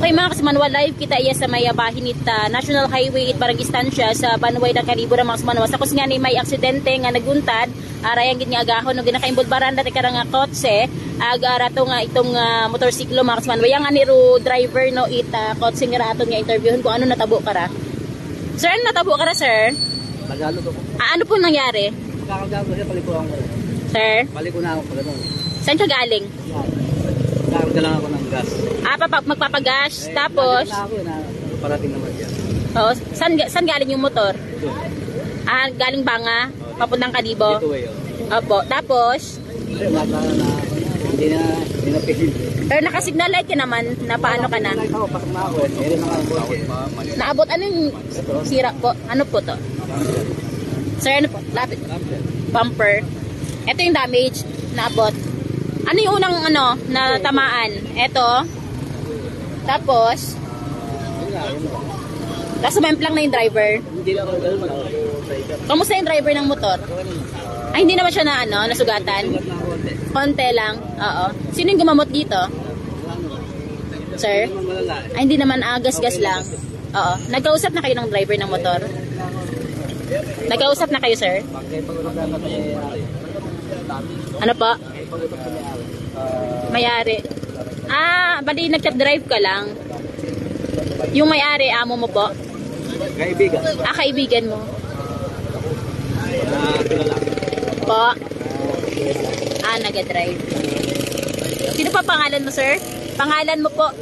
Okay mga kasmanwa, live kita iya sa may bahin ita National Highway it Barangay Estancia sa Banway na Kalibo ng mga kasmanwa. Sa kus nga ni may aksidente nga naguntad, arayang gid nga agahon no ginakaimbod baranda ti karang kotse, agara to nga itong motorsiklo mga kasmanwa. Yang ani ro driver no ita kotse nga aton nga interviewon ko ano natabo kara. Sir, ano natabo kara sir? Tagalog ako. Ano po nangyari? Kakagago siya palikuran ko. Sir? Paliko na ako pala doon. Saan ka galing? Kakagago lang ako ng gas. Magpapagas, tapos Na ako na parating naman siya. oh, saan galing yung motor? Ito. Galing Banga, papuntang Kalibo. Dito eh. Opo, tapos Kasi bata na hindi na pihil. pero naka-signal light ka naman, na paano ka na? Ako, pasok na ako eh. Meron na ako. Naabot, ano yung sira po? Ano po to? Sir, ano po? Lapit. Bumper. Ito yung damage, naabot. Ano yung unang na tamaan? Ito. Tapos, sumemplang na yung driver. Hindi na ako gano'n. Kamusta yung driver ng motor? Ay, hindi naman siya na nasugatan? Konti lang. Oo. Sino yung gumamot dito? Sir? Ay, hindi naman gas-gas lang. Oo. Nagkausap na kayo ng driver ng motor? Nagkausap na kayo, sir? Ano po? May-ari. Bali nag-chat drive ka lang. Yung may-ari, amo mo po? Kaibigan. Kaibigan mo. Po? Nag-drive. Sino pa pangalan mo, sir? Pangalan mo po?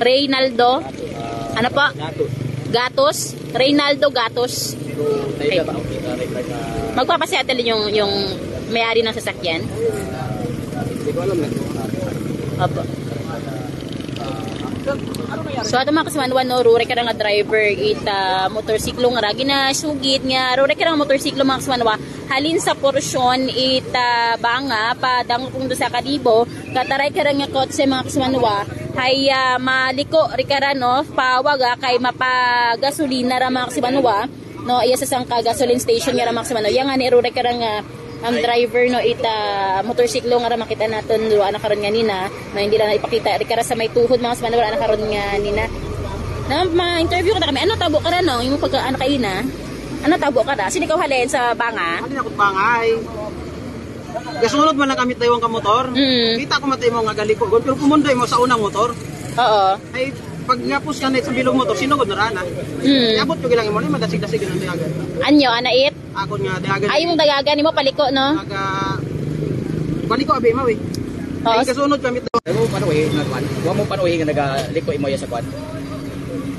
Reynaldo. Ano po? Gatos. Reynaldo Gatos. Okay. Magpapasettle yung may-ari ng sasakyan? Hindi ko alam na. Opo. So ato mga kasmanwan no, rure ka nga driver ita motorsiklo nga ragi na sugit nga rure ka nga motorsiklo mga kasmanwa halin sa porsyon ita Banga padang kung do sa Kalibo kataray ka nga kotse mga kasmanwa hay maliko rikara no pawaga kay mapagasolina ra mga kasmanwa no iya sa sangka gasoline station nga ra mga kasmanwa yang ani rure ka nga ang driver no ita motorsiklo nga ra makita naton do ana karon nga nina na hindi lang ipakita ri kara sa may tuhod mga kasman wala ana karon nga nina na ma-interview ka na kami ano tabo ka ra no yung pagka ano kay na ano tabo ka ra sino ikaw halin sa Banga Halin ako bangay. Gasunod man lang kami tayo ang motor. Kita ko matay mo nga gali ko pero pumundoy mo sa unang motor. Oo Ay pag ngapos ka na sa bilog motor sinugod na rana. Abot ko gilang mo ni madasig-dasig ng dayagan. anyo anait Ako nga dayagan. ay mong dagagan nimo paliko no balik ko abi mo eh. Oo Ay kasunod kami tayo. Ay mo panuhi nga kwan. Wa mo panuhi nga nagaliko imo ya sa kwan.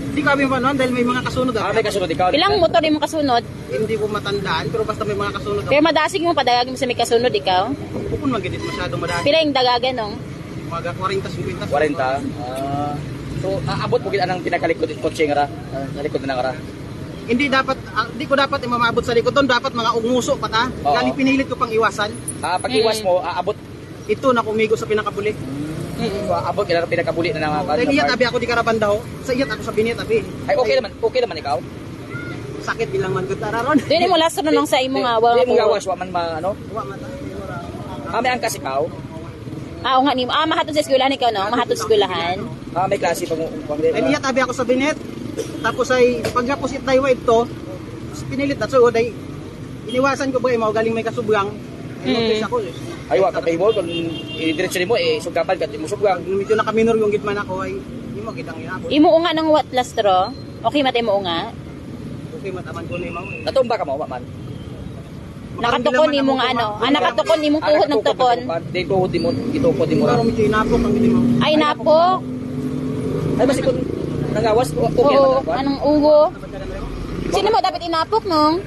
Hindi ko abi pa noon dahil may mga kasunod. May kasunod ikaw. ilang motor nimo kasunod Hindi ko matandaan pero basta may mga kasunod. pero madasig mo padagag mo sa may kasunod ikaw Kung magedit masyadong madami. pila yung dagagan no Mga 40 50. 40. So abot mo gid anang pinakalikod kotse nga ra. Nalikod na nga ra. Hindi dapat hindi ko dapat mamabot sa likod doon dapat mga unguso pa ta. Gali pinilit ko pang iwasan. Pag iwas mo abot Ito na kumigo sa pinakabuli. so abot kailangan pinakabuli na nga Dahil iyat abi ako di karabandaw. Sa iyat ako sa binit abi. Ay okay naman ikaw. Sakit bilang man gud tararon. dili mo last na nang sa imo nga Di mo gawas wa man ano. Wa mata. May angkas ikaw. oo nga nimo mahatod sa eskwelahan ikaw no mahatod sa eskwelahan May klase pang Dahil iyat abi ako sa binit. Tapos ay pagkapos it daywa ito. Pinilit na so day iniwasan ko ba mao galing may kasubyang. Ay notice ako eh. Ay wa ka mo kung diretso nimo sugapan ka mo sugang. Medyo nakaminor yung gitman ako ay imo gitang inabot. imo nga ng what lastro okay mate mo nga Okay mataman ko ni mao. Natumba ka mo wa man. nakatukon nimo nga nakatukon nimong tuhod ng tukon Di tuhod mo itukod mo ra. Pero medyo inapok ang gitmo. ay napo Ay basi kun nangawas okay oo naman. anong ugo sino mo dapat inapok no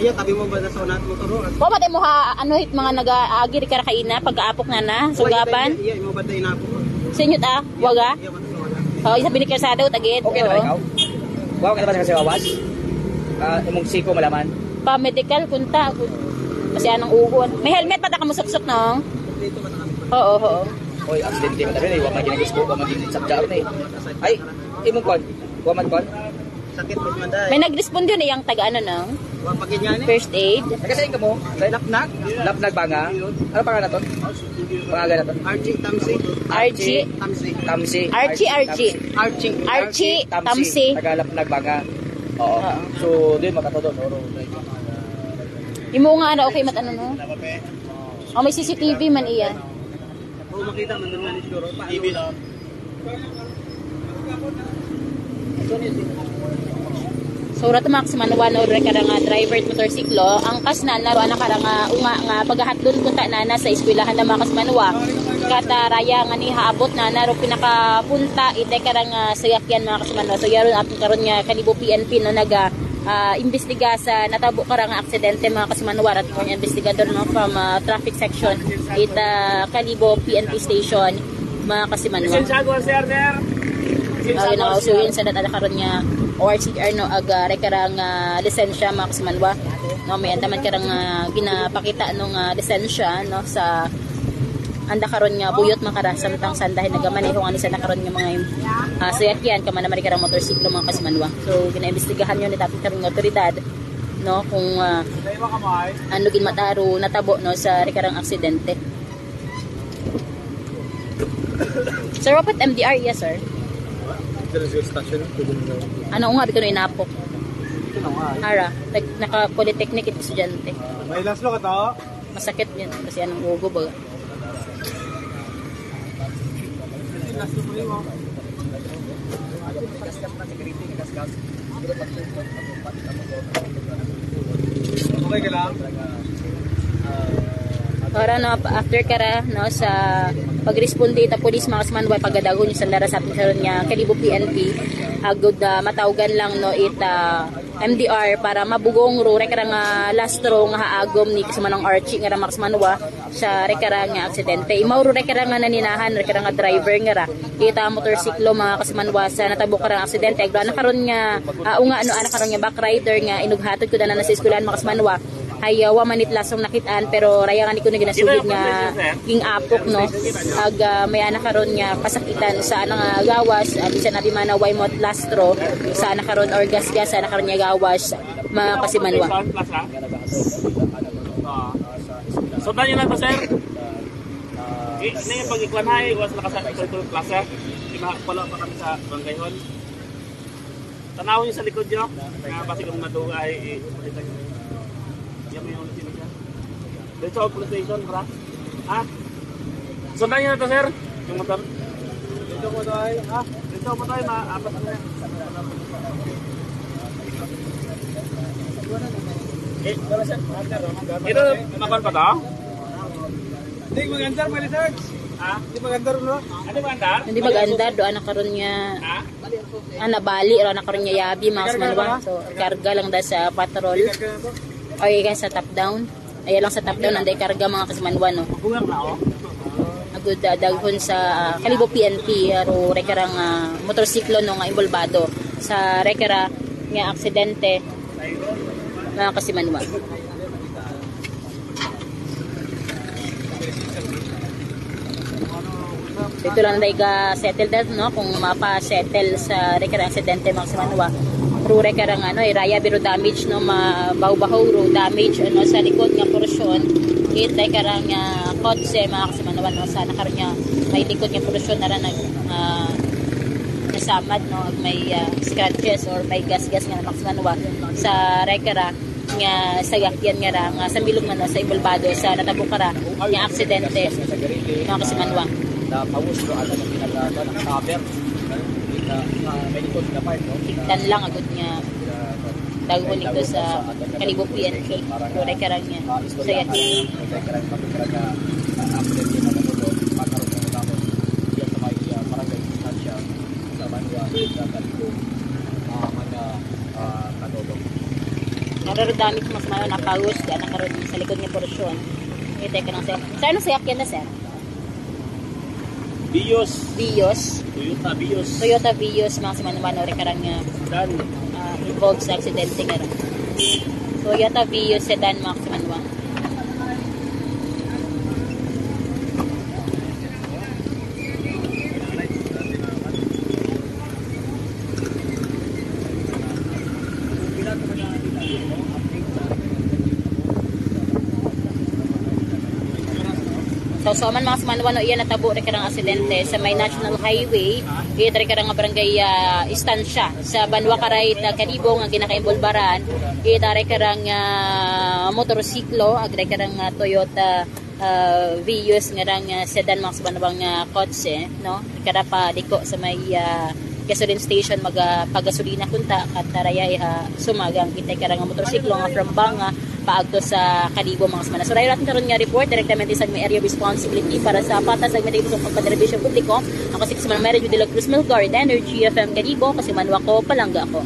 Iya tabi mo ba sa unat mo turo? o mate mo ha ano hit mga nag-aagi ri kara kaina pagkaapok na sugapan Iya imo ba tayo inapok? sinyo ta waga Iya man. isa binikasado tagit Okay naman ikaw? Wow ka naman sa kasi wawas? Imong siko malaman? pa medical kunta kasi anong ugo may helmet pa ta kamusuksok no Dito ba kami? oo Oy, aksidente man tabi wa man ginagusto wa man ginasadya ni. Ay, imong kon. Wa man kon. sakit mo man dai. May nag-respond yun yung taga ano no? Wa pagin First aid. Nagasayin ka mo? Lapnak. Lapnag banga. Ano pangalan naton? Pangalan naton? Archie Tamsi. Archie. Tamsi. Tamsi. Archie Tamsi. Tagalapnag banga. Oo. So, doon makatodon. Imo nga ano okay mat ano no? Oh, may CCTV man iya. Oo, makita man naman ni siguro. TV na. So rato max manuwan or karang driver at motorsiklo ang kas na naroan na karang unga nga paghahatdon punta na sa eskwelahan na makas manwa kata raya nga ni haabot na naro pinakapunta ite karang sayakyan mga kasmanwa. So yaron apon karon nga kanibo PNP no naga imbestiga sa natabo karang aksidente mga kasmanwa at mo investigador no from traffic section ita kanibo PNP station mga kasmanwa. Yun ang usuyin sa data karon niya ORCR no aga rekarang lisensya mga kasmanwa no may andaman karang ginapakita nung lisensya no sa anda karon nga buyot makara samtang sandahin nagamaneho ani sa nakaron nga mga sayakyan kaman na karang motorsiklo mga kasmanwa. So ginaimbestigahan yun ni tapos karong otoridad no kung ano gin mataro natabo no sa rekarang aksidente. Sir, what MDR? Yes, sir. Ano nga, bito na inapok. Ara, naka-polytechnic ito estudyante. May laslo ka to? Masakit yun kasi anong ugo ba? Okay ka lang? Para no after kara no sa pagresponde ta pulis mga kasmanwa pagadagon yung sa laras atin karon nga kalibo PNP agud matawgan lang no ita MDR para mabugong ro rekara nga lastro nga haagom ni kasmanang Archie nga mga kasmanwa sa rekara nga aksidente imaw ro rekara nga naninahan rekara nga driver nga ra ita motorsiklo mga kasmanwa sa natabo karang aksidente agdo na karon nga unga ano ana karon nga back rider nga inughatod ko na sa eskwelahan mga kasmanwa ay wa manit lasong nakitaan pero raya nga ni ko na ginasugid nga ging apok no ag may ana karon nga kasakitan sa ana nga gawas bisan na di man way mot lastro sa ana karon or gas-gas sa ana karon nga gawas mga kasimanwa. So tanyo na to sir. Ini pag-iklan hay was nakasakit sa klase. Di ba pala pa kami sa Bangkayhon. Tanaw niyo sa likod niyo. Nga basi kung madugay yan may ulit sila dyan. Dito sa police station, bra? Ha? Sundan nyo na ito, sir? Yung motor? Dito mo tayo, ha? Dito mo tayo, maapat na yan. Wala sir. Ito, mapan pa to? Hindi magandar, may research. Ha? Hindi magandar, no? Ano ba andar? Hindi magandar do ana karon nga nabali ra ana karon nga yabi mga kasmanwa. So karga lang da sa patrol. Okay guys, sa top down. Ayan lang sa top down, nanday karga mga kasmanwa no. Bungar na ako. Agud daghon sa kalibo PNP aro rekarang motorsiklo no nga imbolbado sa rekara nga aksidente mga kasimanwa. Dito lang day ka settle that no kung mapa-settle sa rekarang aksidente mga kasimanwa. Rure karang ano raya biro damage no mabaw-bahaw ro damage ano sa likod nga porsyon kita karang kotse mga kasamanan no sa nakaron nga may likod nga porsyon na nag nasamad no may scratches or may gas-gas nga makasmanwa sa rekara nga sagakyan nga ra nga sa bilog man no, sa ibolbado sa natabo kara nga aksidente mga kasmanwa Na pawus do ano ng pinagdaan ng cover. May likod na part, no? Higtan lang agad nga daghon ito sa kalibo PNP rure karang nga saya Nararamdamin ko mas malo na pawis ka nakaroon sa likod ng porsyon. Ito ka nang sir. Sir, ano sayakyan na sir? Vios. Toyota Vios. Toyota Vios, mga simanumano rin karang Dan. involved sa aksidente nga rin. Toyota Vios sedan, mga simanwa. So man mga kasamanuan no, iya natabo rin karang aksidente sa may National Highway. Iya rin karang barangay istansya sa Banwa Karay Kalibo nga ginakaimbolbaran. Iya rin karang motorsiklo, agre karang Toyota Vios nga rang sedan mga kasamanuang kotse, no? Kara pa liko sa may gasoline station pagasolina kunta kat tarayay sumagang kitay karang motorsiklo nga from Banga paagto sa Kalibo mga kasamanuan. So dayon natin karon nga report direktamente sa may area responsibility para sa patas sa medyo sa pagpaderbisyo publiko. Ako si Kasamanuan Mary Judy de la Cruz Melgar, Energy FM Kalibo, kasi manwa ko palangga ko.